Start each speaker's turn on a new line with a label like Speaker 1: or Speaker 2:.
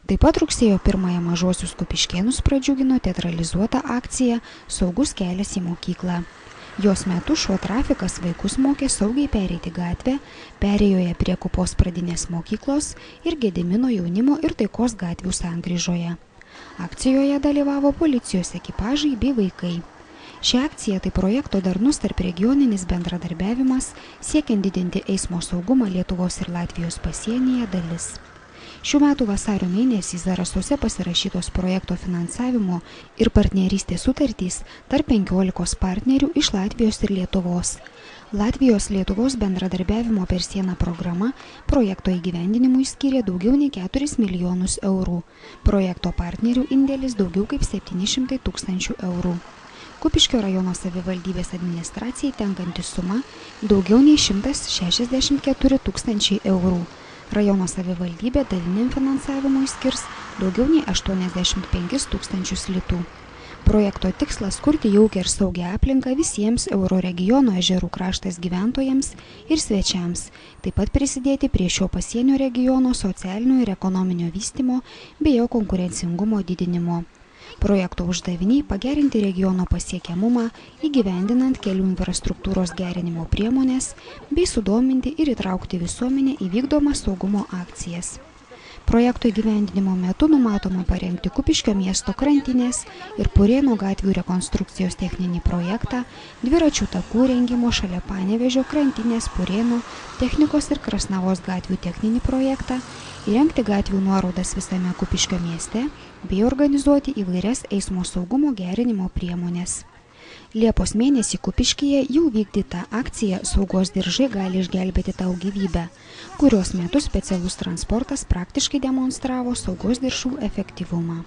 Speaker 1: Taip pat rugsėjo 1-ąją mažuosius Kupiškėnus pradžiugino teatralizuota akcija Saugus kelias į mokyklą. Jos metu šuo trafikas vaikus mokė saugiai pereiti gatvę, perėjoje prie Kupos pradinės mokyklos ir Gedimino jaunimo ir Taikos gatvių sankryžoje. Akcijoje dalyvavo policijos ekipažai bei vaikai. Ši akcija tai projekto darnus tarp regioninis bendradarbiavimas, siekiant didinti eismo saugumą Lietuvos ir Latvijos pasienyje dalis. Šių metų vasario mėnesį Zarasuose pasirašytos projekto finansavimo ir partnerystės sutartys tarp 15 partnerių iš Latvijos ir Lietuvos. Latvijos-Lietuvos bendradarbiavimo per sieną programa projekto įgyvendinimui skyrė daugiau nei 4 milijonus eurų. Projekto partnerių indėlis daugiau kaip 700 000 eurų. Kupiškio rajono savivaldybės administracijai tenkanti suma daugiau nei 164 000 eurų. Rajono savivaldybė daliniam finansavimui skirs daugiau nei 85 000 litų. Projekto tikslas kurti jaukią ir saugią aplinką visiems Euroregiono ežerų kraštas gyventojams ir svečiams, taip pat prisidėti prie šio pasienio regiono socialinio ir ekonominio vystymo bei jo konkurencingumo didinimo. Projekto uždaviniai pagerinti regiono pasiekiamumą, įgyvendinant kelių infrastruktūros gerinimo priemonės bei sudominti ir įtraukti visuomenę į vykdomas saugumo akcijas. Projekto įgyvendinimo metu numatoma parengti Kupiškio miesto krantinės ir Purėnų gatvių rekonstrukcijos techninį projektą, dviračių takų rengimo šalia Panevėžio krantinės Purėnų, technikos ir Krasnavos gatvių techninį projektą, įrengti gatvių nuorodas visame Kupiškio mieste bei organizuoti įvairias eismo saugumo gerinimo priemonės. Liepos mėnesį Kupiškyje jau vykdyta akcija Saugos diržai gali išgelbėti tau gyvybę, kurios metu specialus transportas praktiškai demonstravo saugos diržų efektyvumą.